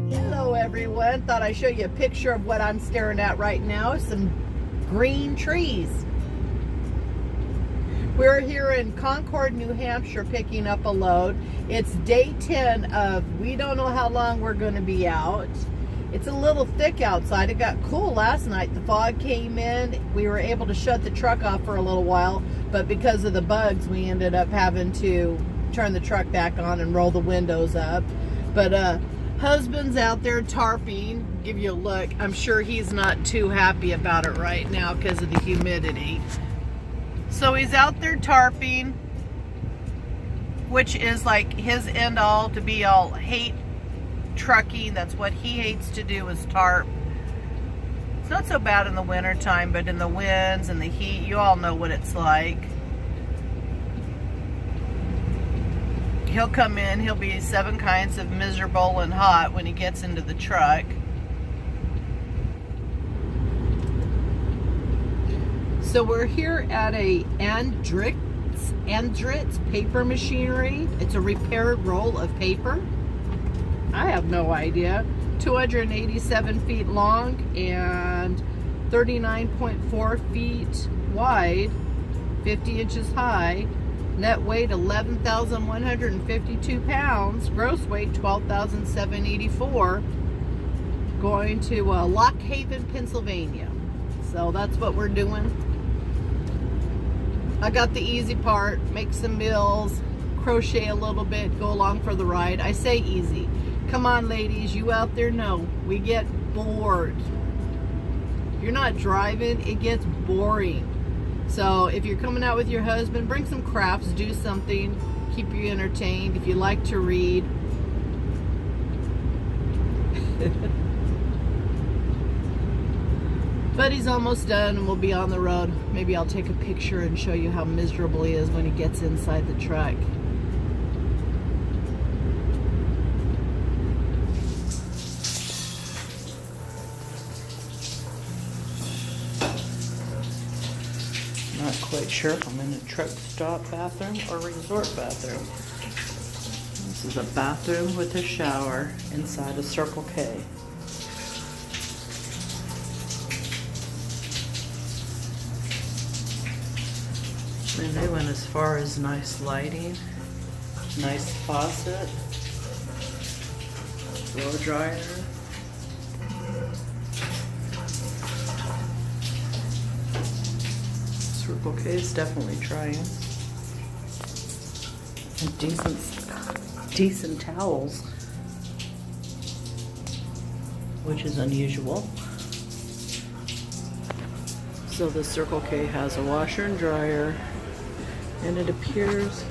Hello everyone, thought I'd show you a picture of what I'm staring at right now. Some green trees. We're here in Concord, New Hampshire picking up a load. It's day 10 of we don't know how long we're going to be out. It's a little thick outside. It got cool last night. The fog came in. We were able to shut the truck off for a little while, but because of the bugs, we ended up having to turn the truck back on and roll the windows up. But husband's out there tarping. Give you a look. I'm sure he's not too happy about it right now because of the humidity. So he's out there tarping, which is like his end all to be all. Hate trucking. That's what he hates to do, is tarp. It's not so bad in the winter time, but in the winds and the heat, you all know what it's like. He'll come in, he'll be 7 kinds of miserable and hot when he gets into the truck. So we're here at a Andritz paper machinery. It's a repaired roll of paper. I have no idea. 287 feet long and 39.4 feet wide, 50 inches high. Net weight 11,152 pounds. Gross weight 12,784. Going to Lock Haven, Pennsylvania. So that's what we're doing. I got the easy part, make some meals, crochet a little bit, go along for the ride. I say easy. Come on, ladies, you out there know we get bored. You're not driving, it gets boring. So if you're coming out with your husband, bring some crafts, do something, keep you entertained. If you like to read. But he's almost done and we'll be on the road. Maybe I'll take a picture and show you how miserable he is when he gets inside the truck. Not quite sure if I'm in a truck stop bathroom or resort bathroom. This is a bathroom with a shower inside a Circle K. And they went as far as nice lighting, nice faucet, blow dryer. Circle K is definitely trying. And decent towels, which is unusual. So the Circle K has a washer and dryer, and it appears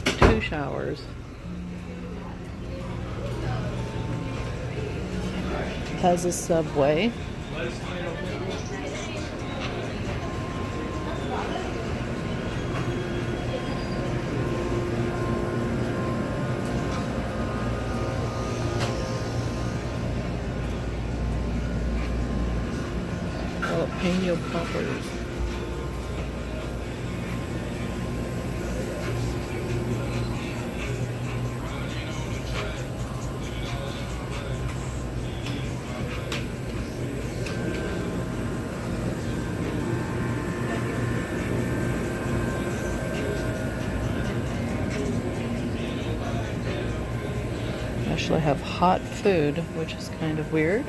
2 showers. Has a Subway. Jalapeno poppers. Actually have hot food, which is kind of weird.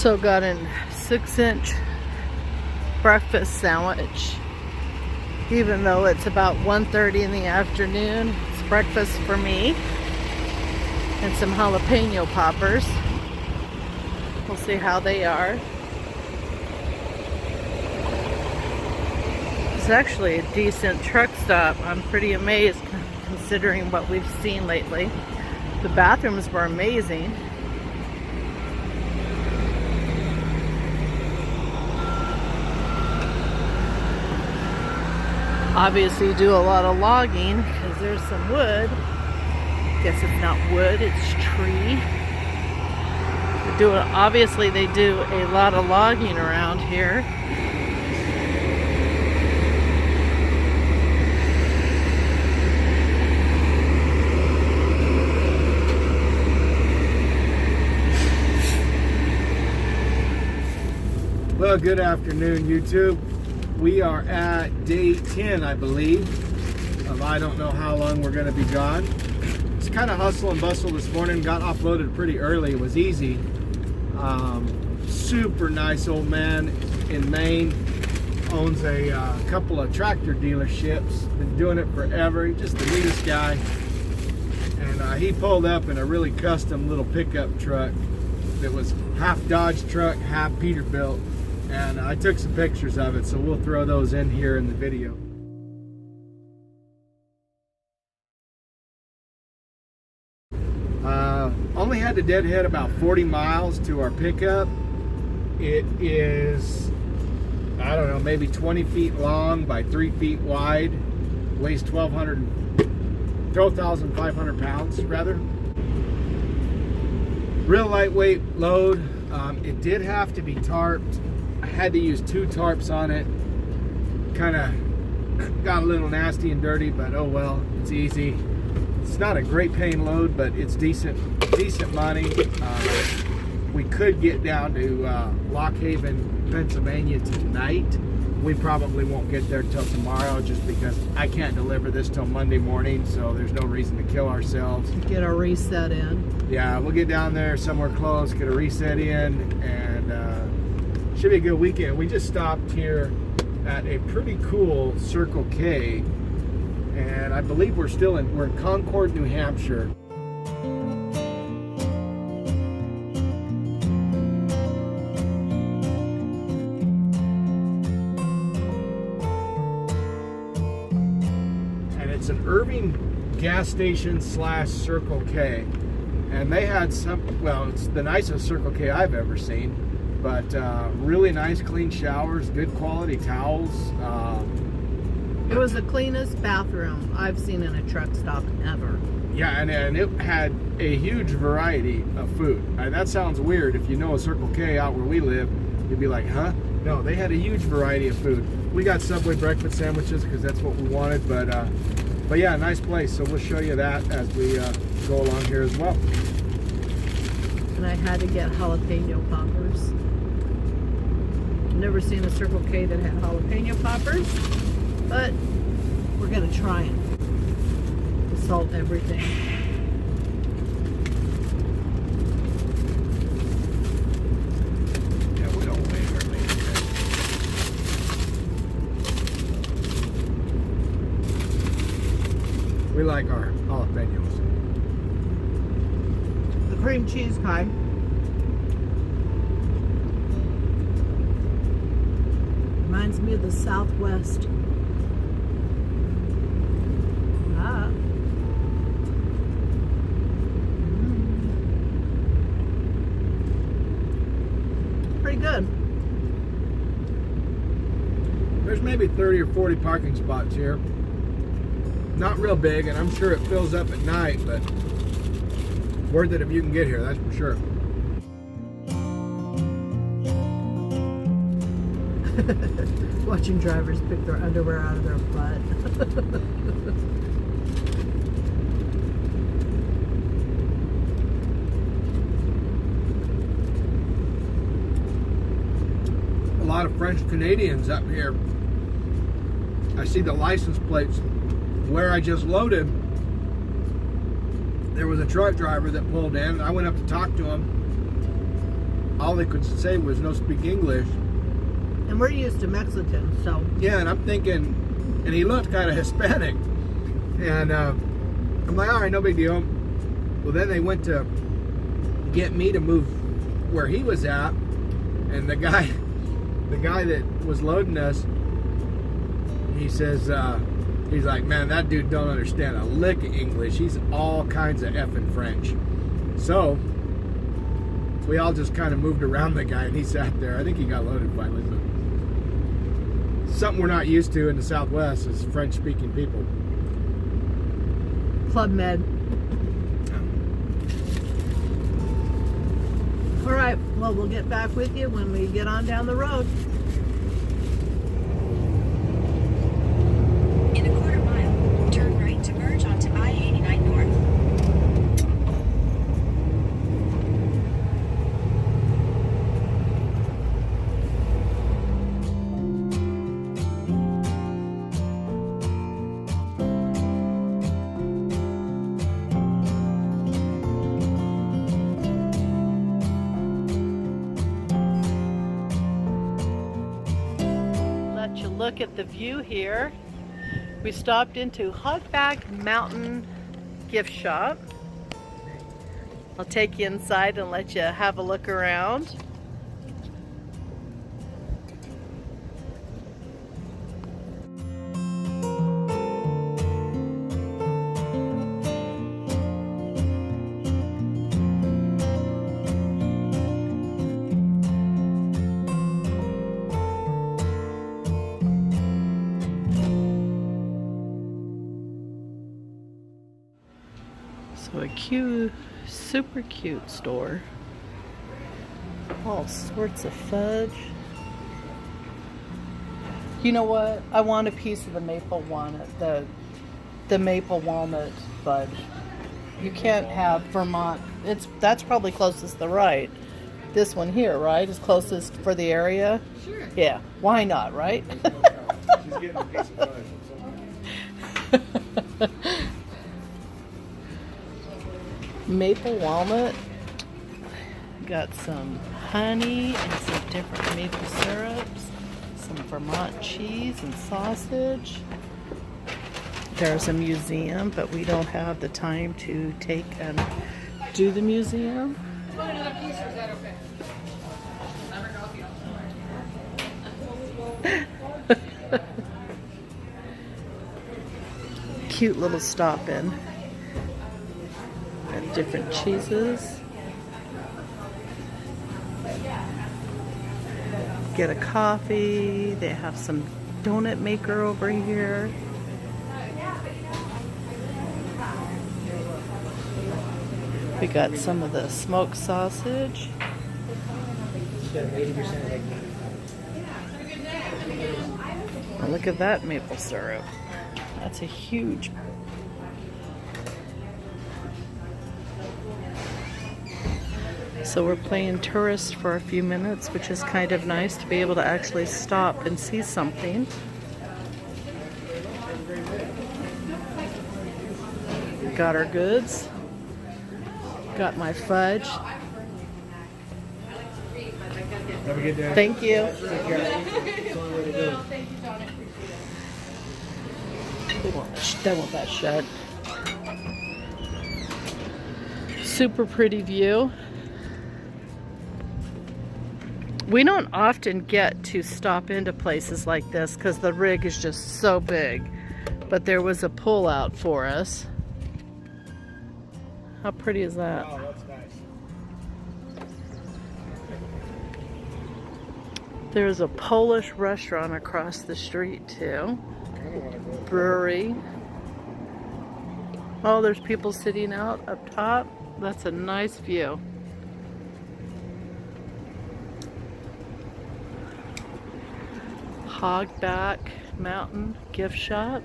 Also got a 6-inch breakfast sandwich. Even though it's about 1:30 in the afternoon, it's breakfast for me and some jalapeno poppers. We'll see how they are. It's actually a decent truck stop. I'm pretty amazed considering what we've seen lately. The bathrooms were amazing. Obviously do a lot of logging because there's some wood. Guess it's not wood, it's tree. Obviously they do a lot of logging around here. Well, good afternoon, YouTube. We are at day 10, I believe, of I don't know how long we're going to be gone. It's kind of hustle and bustle this morning. Got offloaded pretty early. It was easy. Super nice old man in Maine. Owns a couple of tractor dealerships. Been doing it forever. He's just the neatest guy. And he pulled up in a really custom little pickup truck that was half Dodge truck, half Peterbilt. And I took some pictures of it, so we'll throw those in here in the video. Only had to deadhead about 40 miles to our pickup. It is, I don't know, maybe 20 feet long by 3 feet wide. Weighs 12,500 pounds, rather. Real lightweight load. It did have to be tarped. I had to use 2 tarps on it. Kind of got a little nasty and dirty, but oh well, it's easy. It's not a great paying load, but it's decent money. We could get down to Lock Haven, Pennsylvania tonight. We probably won't get there till tomorrow just because I can't deliver this till Monday morning, so there's no reason to kill ourselves. Get our reset in. Yeah, we'll get down there somewhere close, get a reset in, and should be a good weekend. We just stopped here at a pretty cool Circle K, and I believe we're in Concord, New Hampshire. And it's an Irving gas station / Circle K, and they had well, it's the nicest Circle K I've ever seen. But really nice, clean showers, good quality towels. It was the cleanest bathroom I've seen in a truck stop ever. Yeah, and it had a huge variety of food. That sounds weird. If you know a Circle K out where we live, you'd be like, huh? No, they had a huge variety of food. We got Subway breakfast sandwiches because that's what we wanted. But yeah, nice place. So we'll show you that as we go along here as well. And I had to get jalapeno poppers. Never seen a Circle K that had jalapeno poppers, but we're gonna try it. To salt everything. Yeah, we don't weigh hardly anything. We like our jalapenos. The cream cheese kind. Reminds me of the Southwest. Pretty good. There's maybe 30 or 40 parking spots here. Not real big, and I'm sure it fills up at night, but worth it if you can get here, that's for sure. Watching drivers pick their underwear out of their butt. A lot of French Canadians up here. I see the license plates where I just loaded. There was a truck driver that pulled in, and I went up to talk to him. All they could say was no speak English. And we're used to Mexican, so. Yeah, and I'm thinking, and he looked kind of Hispanic. And I'm like, all right, no big deal. Well, then they went to get me to move where he was at, and the guy that was loading us, he says, he's like, man, that dude don't understand a lick of English. He's all kinds of effing French. So we all just kind of moved around the guy, and he sat there. I think he got loaded finally, but something we're not used to in the Southwest is French-speaking people. Club Med. All right, well, we'll get back with you when we get on down the road. In a quarter mile, turn right to merge onto I-89 North. Look at the view here. We stopped into Hogback Mountain gift shop. I'll take you inside and let you have a look around. So a cute, super cute store. All sorts of fudge. You know what? I want a piece of the maple walnut, the maple walnut fudge. You can't have Vermont. That's probably closest to right. This one here, right, is closest for the area. Sure. Yeah. Why not, right? She's getting a piece of fudge. Maple walnut. Got some honey and some different maple syrups, some Vermont cheese and sausage. There's a museum, but we don't have the time to take and do the museum. Want another piece, or is that okay? Cute little stop in. Got different cheeses. Get a coffee. They have some donut maker over here. We got some of the smoked sausage. Oh, look at that maple syrup. That's a huge. So we're playing tourist for a few minutes, which is kind of nice to be able to actually stop and see something. Got our goods. Got my fudge. Have a good day. Thank you. They want that shut. Super pretty view. We don't often get to stop into places like this because the rig is just so big. But there was a pull out for us. How pretty is that? Oh, that's nice. There's a Polish restaurant across the street too. Brewery. Oh, there's people sitting out up top. That's a nice view. Hogback Mountain gift shop.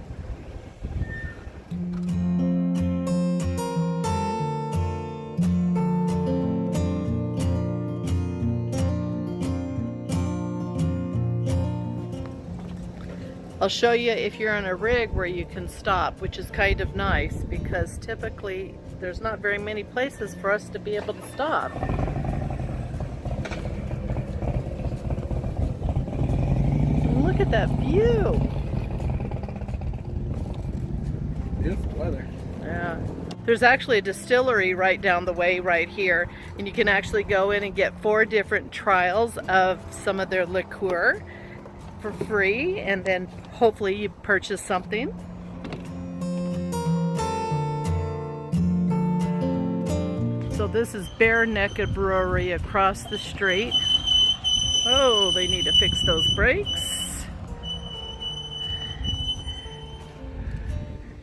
I'll show you if you're on a rig where you can stop, which is kind of nice because typically there's not very many places for us to be able to stop. Look at that view. Beautiful weather. Yeah. There's actually a distillery right down the way right here, and you can actually go in and get 4 different trials of some of their liqueur for free, and then hopefully you purchase something. So this is Bare Naked Brewery across the street. Oh, they need to fix those brakes.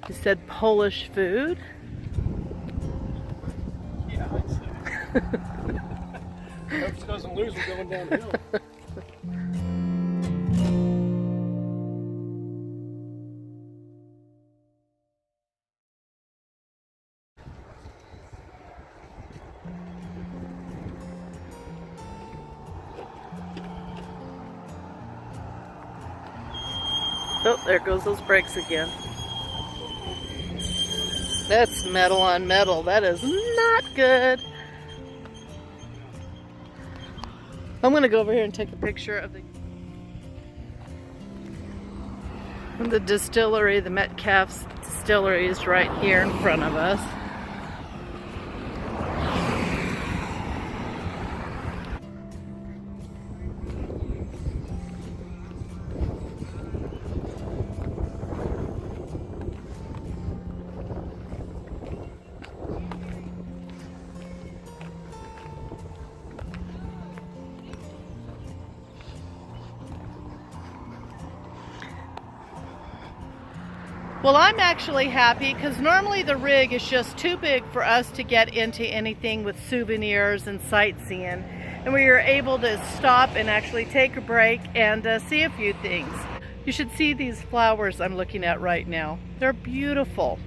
It said Polish food. Yeah, I'd say. Hope it doesn't lose, we're going downhill. Oh, there goes those brakes again. That's metal on metal. That is not good. I'm gonna go over here and take a picture of the distillery. The Metcalf's distillery is right here in front of us. Well, I'm actually happy because normally the rig is just too big for us to get into anything with souvenirs and sightseeing, and we were able to stop and actually take a break and see a few things. You should see these flowers I'm looking at right now. They're beautiful.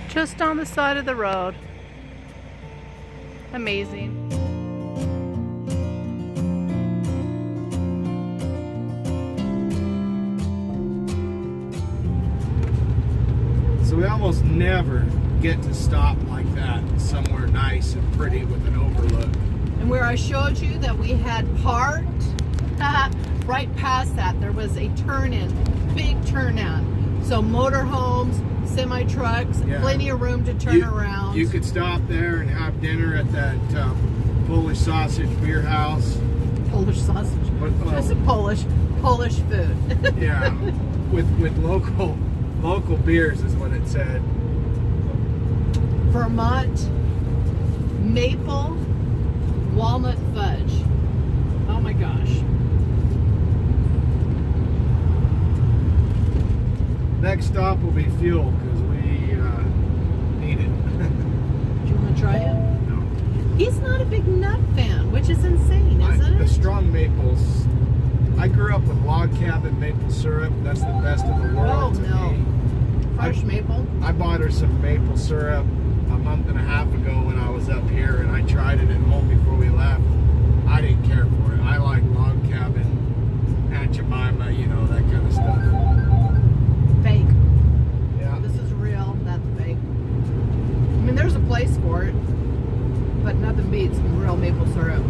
Just on the side of the road. Amazing. So we almost never get to stop like that somewhere nice and pretty with an overlook. And where I showed you that we had parked, right past that there was a turn-in, big turn-in. So motorhomes, semi-trucks, Yeah. plenty of room to turn around. You could stop there and have dinner at that Polish sausage beer house. Polish sausage. Just a Polish food. Yeah, with local beers is what it said. Vermont maple walnut fudge. Oh my gosh. Next stop will be fuel because we need it. Do you want to try it? No. He's not a big nut fan, which is insane, isn't The it? strong maples. I grew up with log cabin maple syrup. That's the best in the world to no. me. Fresh maple. I bought her some maple syrup a month and a half ago when I was up here, and I tried it at home before we left. I didn't care for it. I like log cabin, Aunt Jemima, you know, that kind of stuff. Fake. Yeah. This is real, that's fake. I mean, there's a place for it, but nothing beats some real maple syrup.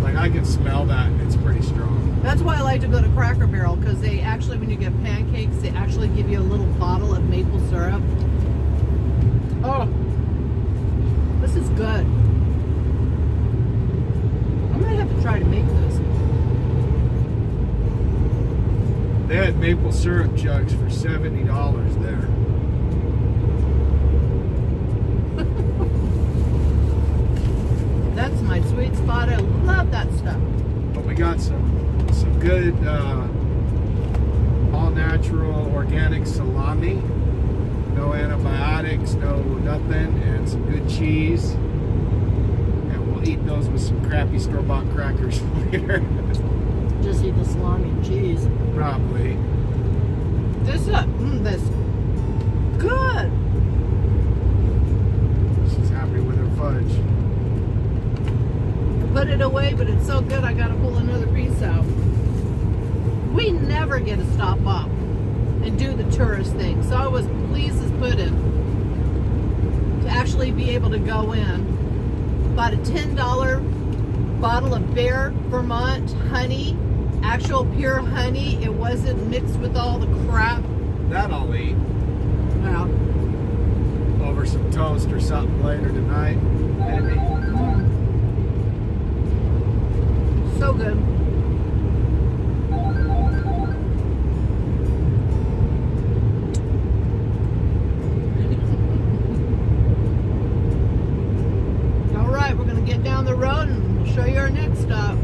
Like, I can smell that, and it's pretty strong. That's why I like to go to Cracker Barrel, because they actually, when you get pancakes, they actually give you a little bottle of maple syrup. Oh, this is good. I'm gonna have to try to make this. They had maple syrup jugs for $70 there. That's my sweet spot. I love that stuff. But we got some good all natural organic salami. No antibiotics, no nothing, and some good cheese. And we'll eat those with some crappy store-bought crackers later. Just eat the salami and cheese. Probably. This good. She's happy with her fudge. Put it away, but it's so good I gotta pull another piece out. We never get to stop off and do the tourist thing. So I was pleased as pudding to actually be able to go in. Bought a $10 bottle of Bear Vermont honey, actual pure honey. It wasn't mixed with all the crap. That I'll eat Yeah. over some toast or something later tonight. Maybe. So good. All right, we're going to get down the road and we'll show you our next stop.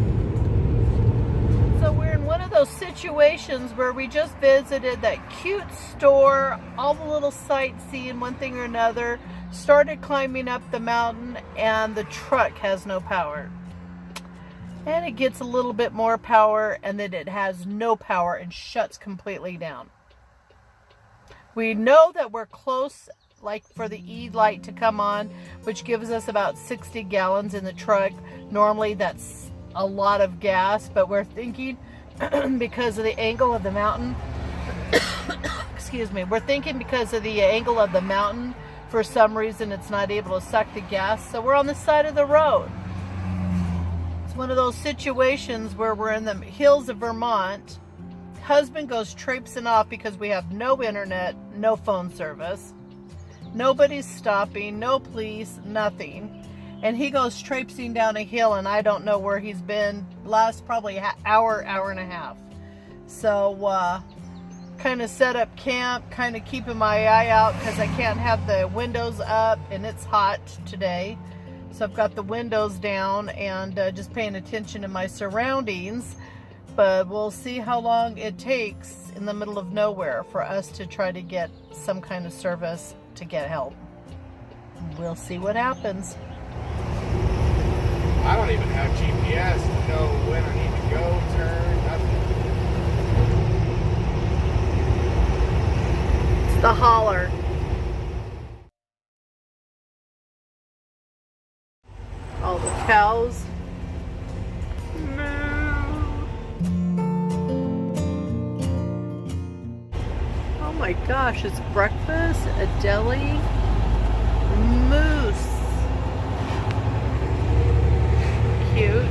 So we're in one of those situations where we just visited that cute store, all the little sightseeing, one thing or another, started climbing up the mountain, and the truck has no power. And it gets a little bit more power, and then it has no power and shuts completely down. We know that we're close, like for the E light to come on, which gives us about 60 gallons in the truck. Normally that's a lot of gas, but we're thinking because of the angle of the mountain, excuse me, we're thinking because of the angle of the mountain, for some reason it's not able to suck the gas, so we're on the side of the road. It's one of those situations where we're in the hills of Vermont. Husband goes traipsing off because we have no internet, no phone service. Nobody's stopping, no police, nothing. And he goes traipsing down a hill, and I don't know where he's been last probably hour and a half. So kind of set up camp, kind of keeping my eye out because I can't have the windows up and it's hot today. So I've got the windows down and just paying attention to my surroundings. But we'll see how long it takes in the middle of nowhere for us to try to get some kind of service to get help. We'll see what happens. I don't even have GPS to know when I need to go, turn, nothing. It's the holler. All the cows. Oh my gosh, it's breakfast, a deli, moose. Cute.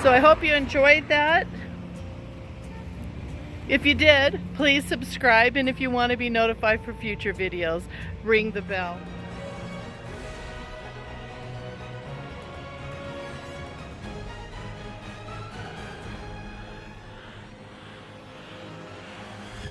So I hope you enjoyed that. If you did, please subscribe, and if you want to be notified for future videos, ring the bell.